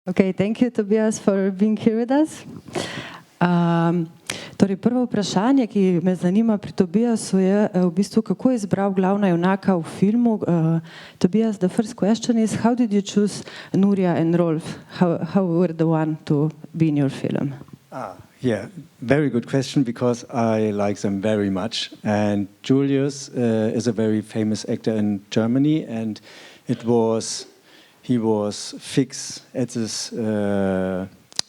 Okay, thank you, Tobias, for being here with us. Torej, prvo vprašanje, ki me zanima pri Tobiasu, je v bistvu, kako je izbral glavna junaka v filmu. Tobias, the first question is, how did you choose Nuria and Rolf? How were the one to be in your film? Yeah, very good question, because I like them very much. And Julius is a very famous actor in Germany, and he was fixed at this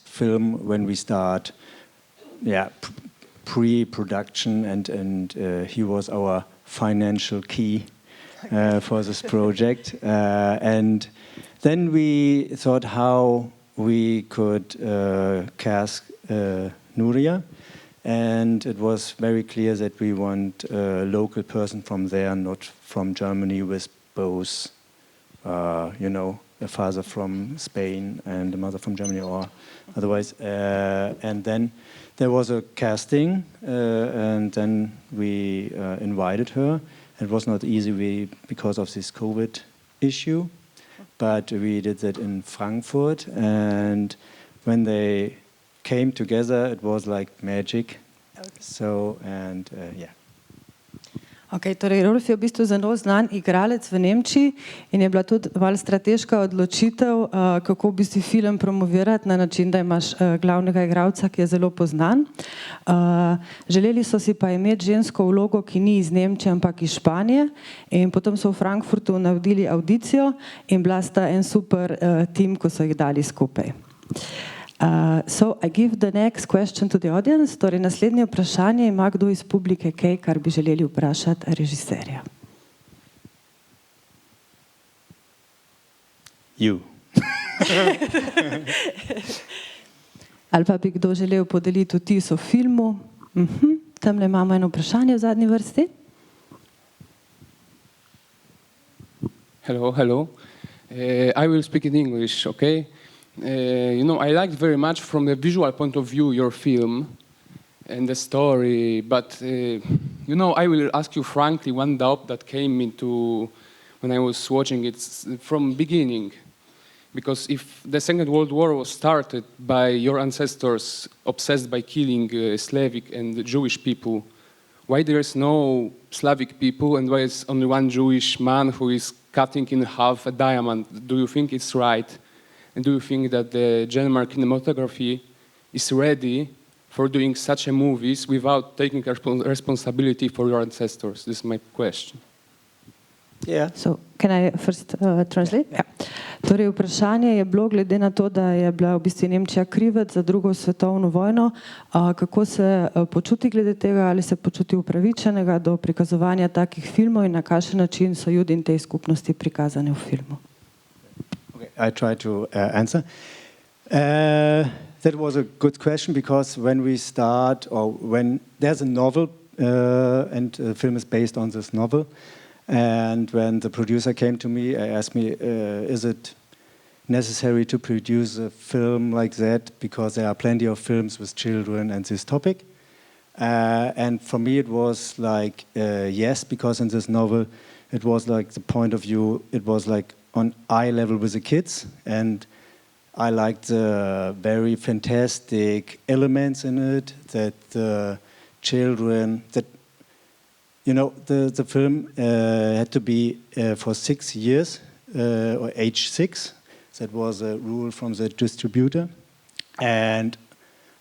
film when we start, pre-production, and he was our financial key for this project. And then we thought how we could cast Nuria, and it was very clear that we want a local person from there, not from Germany, with both, a father from Spain and a mother from Germany, or otherwise. And then there was a casting, and then we invited her. It was not easy because of this COVID issue, but we did that in Frankfurt, and when they came together, it was like magic. Okay. So, and Okay, torej Rolf je v bistvu zelo znan igralec v Nemčiji in je bila tudi malo strateška odločitev, kako v bistvu film promovirati na način, da imaš glavnega igralca, ki je zelo poznan. Želeli so si pa imeti žensko vlogo, ki ni iz Nemčije, ampak iz Španije, in potem so v Frankfurtu naredili audicijo in bila sta en super tim, ko so jih dali skupaj. So I give the next question to the audience. Torej, naslednje vprašanje ima kdo iz publike kaj, kar bi želeli vprašati režiserja. You. Ali pa bi kdo želel podeliti vtis o filmu? Tamle imamo eno vprašanje v zadnji vrsti. Hello. I will speak in English, okay? I liked very much from the visual point of view your film and the story, but I will ask you frankly one doubt that came into when I was watching it from beginning, because if the Second World War was started by your ancestors obsessed by killing Slavic and Jewish people, why there is no Slavic people and why is only one Jewish man who is cutting in half a diamond? Do you think it's right? And do you think that the German cinematography is ready for doing such a movies without taking responsibility for your ancestors? This is my question. Yeah. So, can I first translate? Yeah. Torej, vprašanje je bilo glede na to, da je bila v bistvu Nemčija krivec za drugo svetovno vojno. Kako se počuti glede tega, ali se počuti upravičenega do prikazovanja takih filmov in na kakšen način so Judi in tej skupnosti prikazane v filmu? I try to answer. That was a good question, because when we start, or when there's a novel, and the film is based on this novel, and when the producer came to me, I asked me, is it necessary to produce a film like that, because there are plenty of films with children and this topic? And for me it was like, yes, because in this novel it was like the point of view, it was like on eye level with the kids, and I liked the very fantastic elements in it, that the children, that, the film had to be for 6 years, or age 6. That was a rule from the distributor. And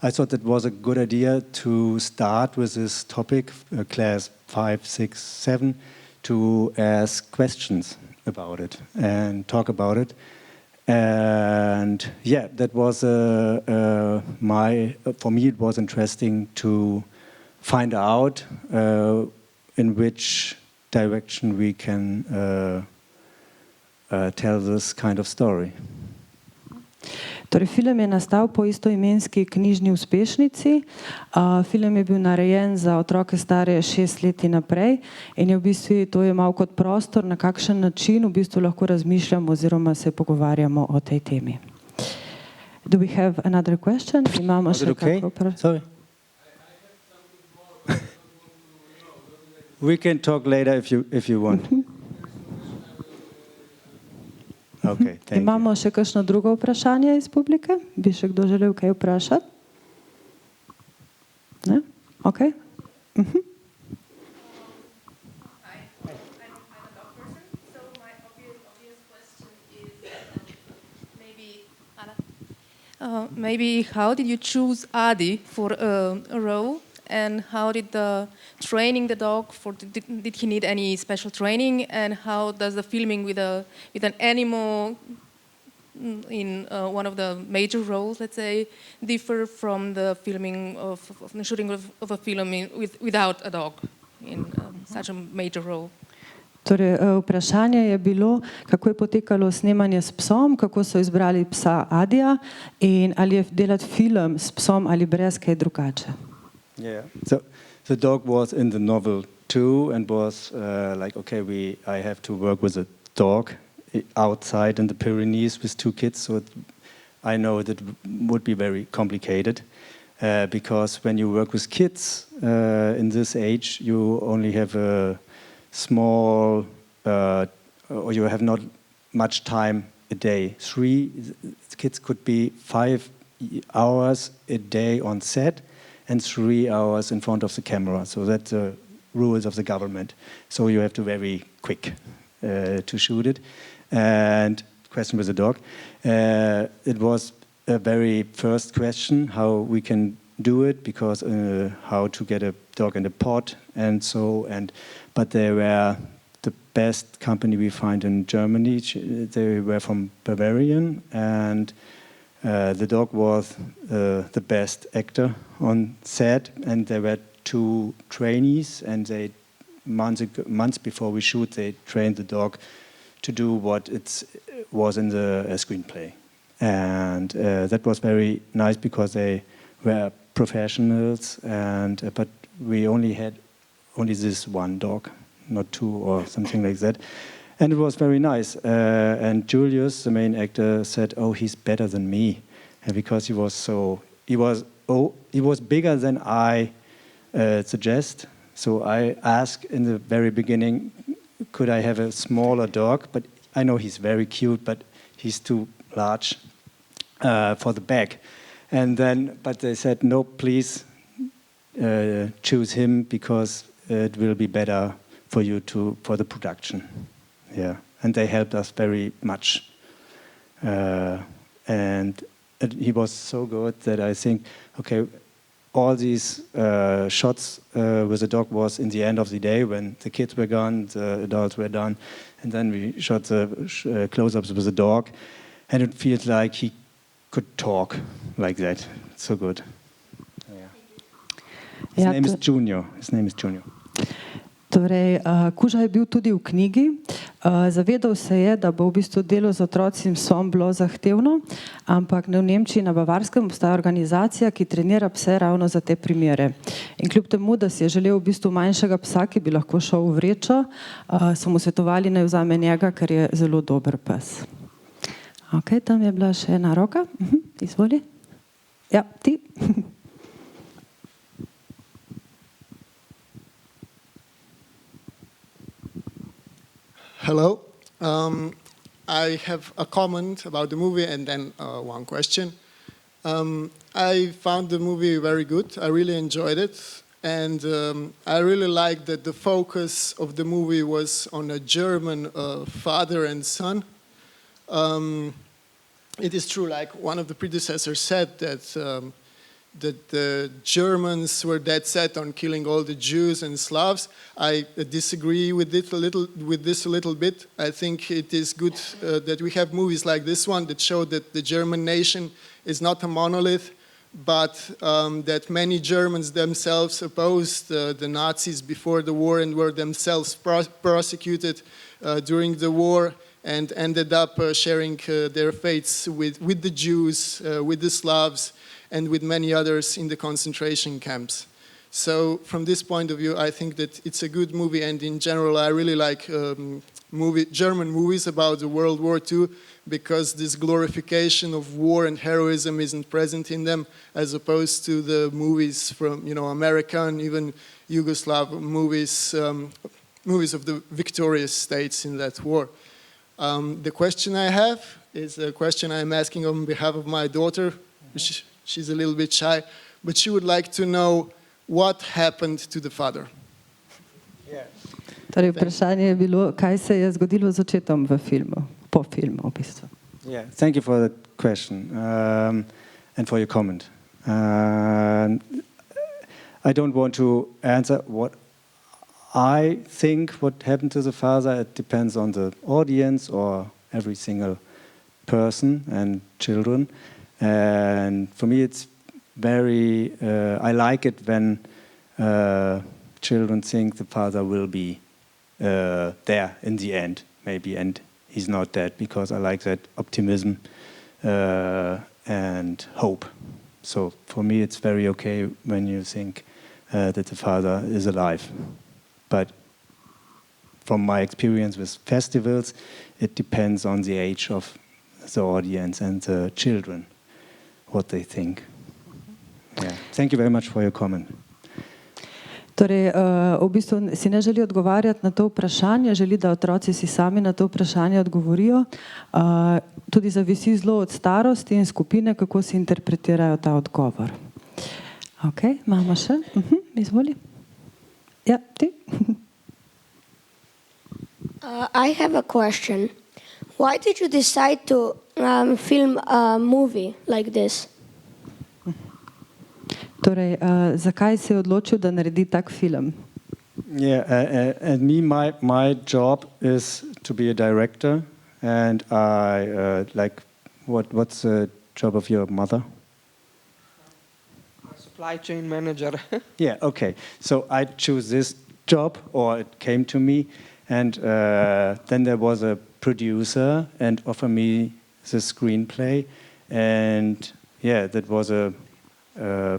I thought that was a good idea to start with this topic, class 5, 6, 7, to ask questions about it and talk about it. And yeah, that was for me it was interesting to find out in which direction we can tell this kind of story. Torej, film je nastal po istoimenski knjižni uspešnici. Film je bil narejen za otroke stare 6 let in naprej in je v bistvu to je malo kot prostor, na kakšen način v bistvu lahko razmišljamo oziroma se pogovarjamo o tej temi. Do we have another question? Imamo še kako Sorry. We can talk later if you want. Okay, thank Imamo you. še kakšno drugo vprašanje iz publike? Bi še kdo želel kaj vprašati? Ne? Ok. Mhm. Hi, I'm a dog person, so my obvious question is maybe how did you choose Adi for a role, and how did the training the dog for did he need any special training, and how does the filming with an animal in one of the major roles, let's say, differ from the filming of the shooting of a film without a dog in such a major role? Torej, vprašanje je bilo, kako je potekalo snemanje s psom, kako so izbrali psa Adija in ali je delati film s psom ali brez kaj drugače. Yeah. So the dog was in the novel too, and was like, okay, I have to work with a dog outside in the Pyrenees with 2 kids, so I know that would be very complicated because when you work with kids in this age, you only have a small, or you have not much time a day. 3 kids could be 5 hours a day on set and 3 hours in front of the camera. So that's the rules of the government. So you have to very quick to shoot it. And question with the dog. It was a very first question how we can do it, because how to get a dog in a pod and so, but they were the best company we find in Germany. They were from Bavarian, and the dog was the best actor on set, and there were 2 trainees, and they months before we shoot, they trained the dog to do what it was in the screenplay. And that was very nice because they were professionals, but we only had this one dog, not 2 or something like that. And it was very nice. And Julius, the main actor, said, "Oh, he's better than me," because he was bigger than I suggest. So I asked in the very beginning, could I have a smaller dog? But I know he's very cute, but he's too large for the back. But they said, no, please choose him because it will be better for you for the production. Yeah, and they helped us very much. And he was so good that I think, okay, all these shots with the dog was in the end of the day when the kids were gone, the adults were done, and then we shot the close-ups with the dog, and it feels like he could talk like that. It's so good. Yeah. His name is Junior. Torej, Kuža je bil tudi v knjigi. Zavedal se je, da bo v bistvu delo z otroci in psom bilo zahtevno, ampak v Nemčiji na Bavarskem obstaja organizacija, ki trenira pse ravno za te primere. In kljub temu, da si je želel v bistvu manjšega psa, ki bi lahko šel v vrečo, so mu svetovali, naj vzame njega, ker je zelo dober pes. Ok, tam je bila še ena roka. Izvoli. Ja, ti. Hello. I have a comment about the movie and then one question. I found the movie very good. I really enjoyed it. And I really liked that the focus of the movie was on a German father and son. It is true, like one of the predecessors said, that the Germans were dead set on killing all the Jews and Slavs. I disagree with this a little bit. I think it is good that we have movies like this one that show that the German nation is not a monolith, but that many Germans themselves opposed the Nazis before the war and were themselves prosecuted during the war and ended up sharing their fates with the Jews, with the Slavs, and with many others in the concentration camps. So from this point of view, I think that it's a good movie, and in general, I really like German movies about the World War II, because this glorification of war and heroism isn't present in them, as opposed to the movies from, American, even Yugoslav movies, movies of the victorious states in that war. The question I have is a question I'm asking on behalf of my daughter. She's a little bit shy, but she would like to know what happened to the father. Torej, vprašanje je bilo, kaj se je zgodilo z očetom v filmu, po filmu v bistvu. Yeah, thank you for the question and for your comment. I don't want to answer what I think what happened to the father. It depends on the audience or every single person and children. And for me, it's very, I like it when children think the father will be there in the end, maybe, and he's not dead, because I like that optimism and hope. So for me, it's very okay when you think that the father is alive. But from my experience with festivals, it depends on the age of the audience and the children, what they think. Yeah. Thank you very much for your comment. Torej, v bistvu si ne želi odgovarjati na to vprašanje, želi, da otroci si sami na to vprašanje odgovorijo. Tudi zavisi zelo od starosti in skupine, kako si interpretirajo ta odgovor. Ok, imamo še? Izvoli. Ja, ti? I have a question. Why did you decide to film a movie like this? Torej, zakaj se je odločil, da naredi tak film? Yeah, and me, my job is to be a director, and I like what's the job of your mother? Supply chain manager. Yeah, okay. So I choose this job, or it came to me, and then there was a producer and offered me the screenplay, and yeah, that was a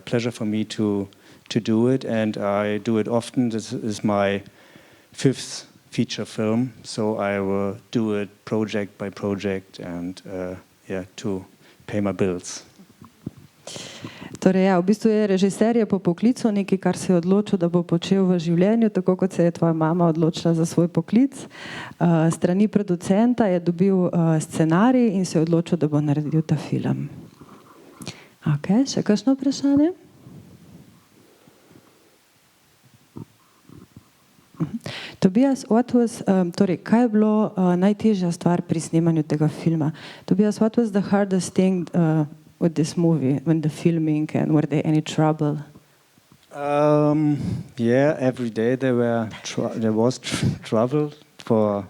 pleasure for me to do it, and I do it often. This is my 5th feature film, so I will do it project by project, and yeah, to pay my bills. Torej, ja, v bistvu je režiser je po poklicu nekaj, kar se je odločil, da bo počel v življenju, tako kot se je tvoja mama odločila za svoj poklic. Strani producenta je dobil scenarij in se je odločil, da bo naredil ta film. Ok, še kakšno vprašanje? Tobias, torej, kaj je bilo najtežja stvar pri snemanju tega filma? Tobias, what was the hardest thing with this movie, when the filming, and were there any trouble? Yeah, every day there was trouble for,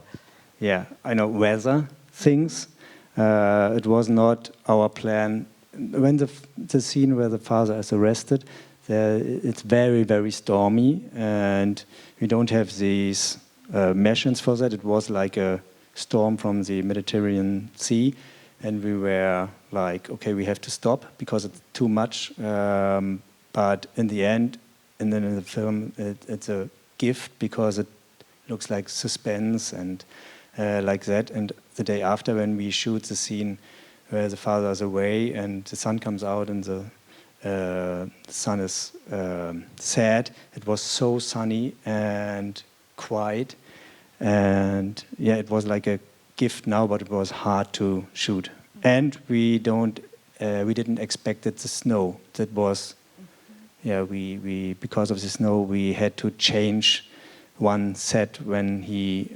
yeah, I know, weather things. It was not our plan. When the scene where the father is arrested, it's very, very stormy, and we don't have these machines for that. It was like a storm from the Mediterranean Sea, and we were like, okay, we have to stop because it's too much. But in the end, and then in the film, it's a gift because it looks like suspense and like that. And the day after, when we shoot the scene where the father is away and the sun comes out and the sun is sad, it was so sunny and quiet, and yeah, it was like a gift now, but it was hard to shoot. And we didn't expect it, the snow. That was, yeah, we because of the snow we had to change one set when he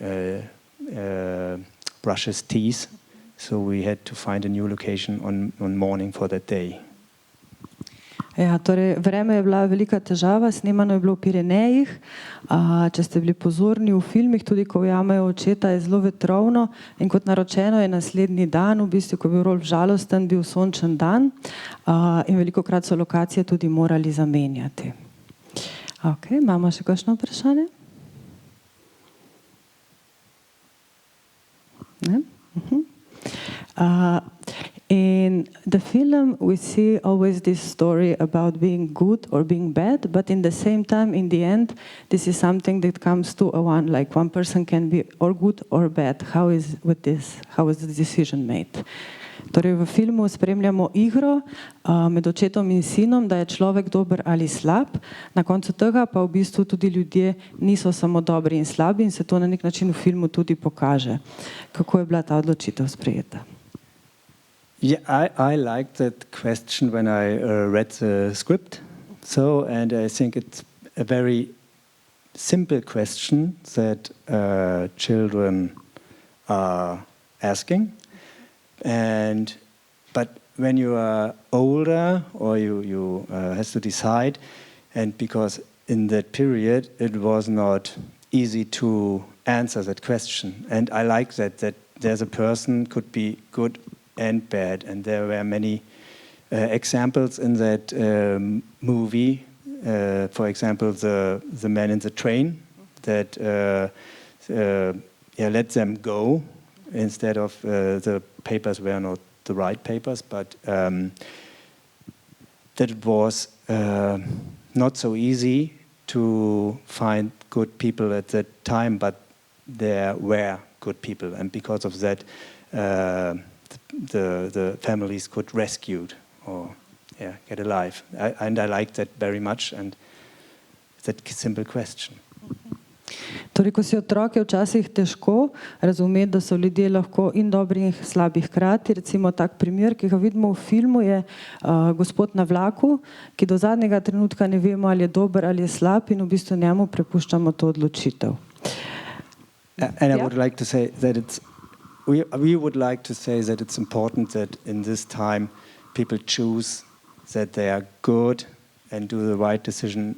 brushes teeth. So we had to find a new location on morning for that day. Ja, torej, vreme je bila velika težava, snemano je bilo v Pirenejih. Če ste bili pozorni v filmih, tudi ko ujamejo očeta, je zelo vetrovno, in kot naročeno je naslednji dan, v bistvu, ko je bil Rolf žalosten, bil sončen dan, in velikokrat so lokacije tudi morali zamenjati. Ok, imamo še kakšno vprašanje? Ne? In the film, we see always this story about being good or being bad, but in the same time, in the end, this is something that comes to like one person can be or good or bad. How is with this? How is the decision made? Torej v filmu spremljamo igro med očetom in sinom, da je človek dober ali slab, na koncu tega pa v bistvu tudi ljudje niso samo dobri in slabi in se to na nek način v filmu tudi pokaže. Kako je bila ta odločitev sprejeta? Yeah, I liked that question when I read the script. So, and I think it's a very simple question that children are asking. But when you are older, or you has to decide, and because in that period it was not easy to answer that question. And I like that there's a person could be good and bad, and there were many examples in that movie. For example, the man in the train that let them go instead of the papers were not the right papers, but that it was not so easy to find good people at that time, but there were good people, and because of that, the families could rescued or get alive. And I like that very much, and that simple question. Torej, ko si otrok, je včasih težko razumeti, da so ljudje lahko in dobri in slabi hkrati. Recimo tak primer, ki ga vidimo v filmu, je gospod na vlaku, ki do zadnjega trenutka ne vemo, ali je dober ali je slab in v bistvu njemu prepuščamo to odločitev. And I would like to say that we would like to say that it's important that in this time people choose that they are good and do the right decision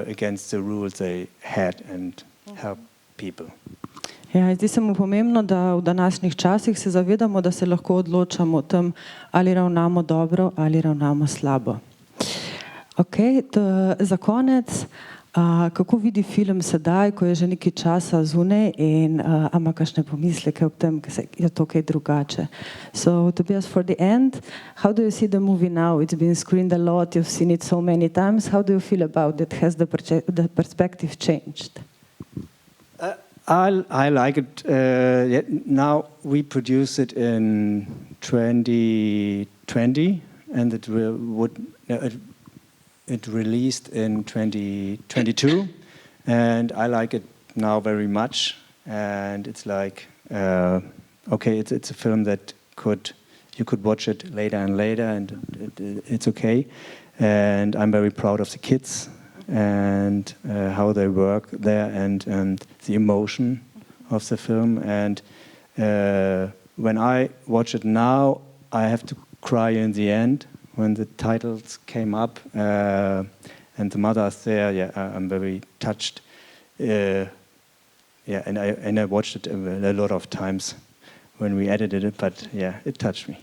against the rules they had and help people. Ja, zdi se mu pomembno, da v današnjih časih se zavedamo, da se lahko odločamo o tem, ali ravnamo dobro ali ravnamo slabo. Okay, za konec, kako vidi film sedaj, ko je že nekaj časa zunaj in ima kakšne pomisleke ob tem, ker je to kaj drugače. So, Tobias, for the end, how do you see the movie now? It's been screened a lot, you've seen it so many times. How do you feel about it? Has the perspective changed? I like it. Now we produce it in 2020, and it released in 2022, and I like it now very much. And it's like, okay, it's a film that you could watch it later and later, and it's okay. And I'm very proud of the kids and how they work there, and the emotion of the film. And when I watch it now, I have to cry in the end when the titles came up and the mother's there. Yeah, I'm very touched. And I watched it a lot of times when we edited it, but yeah, it touched me.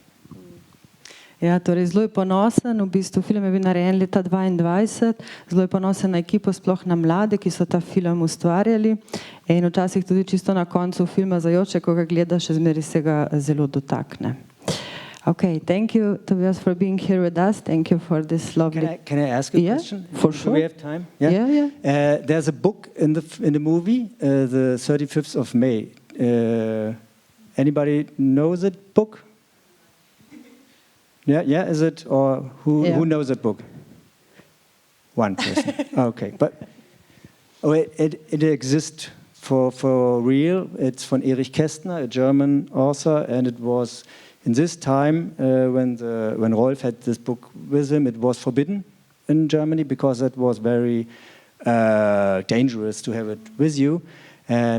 Ja, torej zelo je ponosen, v bistvu film je bil narejen leta 2022, zelo je ponosen na ekipo, sploh na mlade, ki so ta film ustvarjali, in včasih tudi čisto na koncu filma zajoče, ko ga gleda, še zmeraj se ga zelo dotakne. Okay, thank you, Tobias, for being here with us. Thank you for this lovely... Can I ask a question? For sure. Do we have time? Yeah. There's a book in the movie, the 35th of May. Anybody knows that book? Yeah, is it? Or who knows that book? One person. Okay, but it exists for real. It's from Erich Kästner, a German author, and it was in this time when Rolf had this book with him. It was forbidden in Germany because it was very dangerous to have it with you.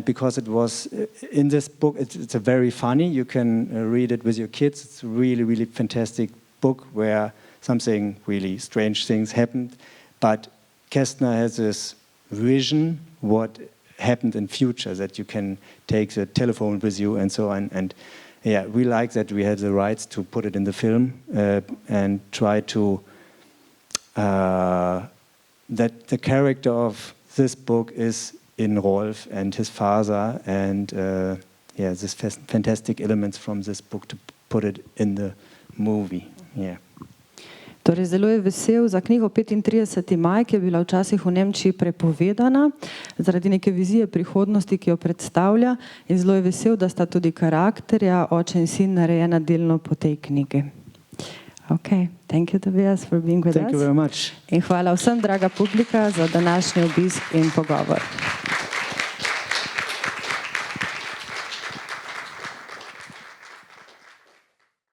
Because it was in this book, it's a very funny. You can read it with your kids. It's a really, really fantastic book where something really strange things happened. But Kästner has this vision what happened in future, that you can take the telephone with you and so on. And yeah, we like that we have the rights to put it in the film and try to that the character of this book is in Rolf and his father, and this fantastic elements from this book to put it in the movie. Yeah. Torej, zelo je vesel za knjigo 35. maj, ki je bila včasih v Nemčiji prepovedana zaradi neke vizije prihodnosti, ki jo predstavlja, in zelo je vesel, da sta tudi karakterja, oče in sin, narejena delno po tej knjigi. Okay, thank you, Tobias, for being with us. Thank you very much. In hvala vsem, draga publika, za današnji obisk in pogovor.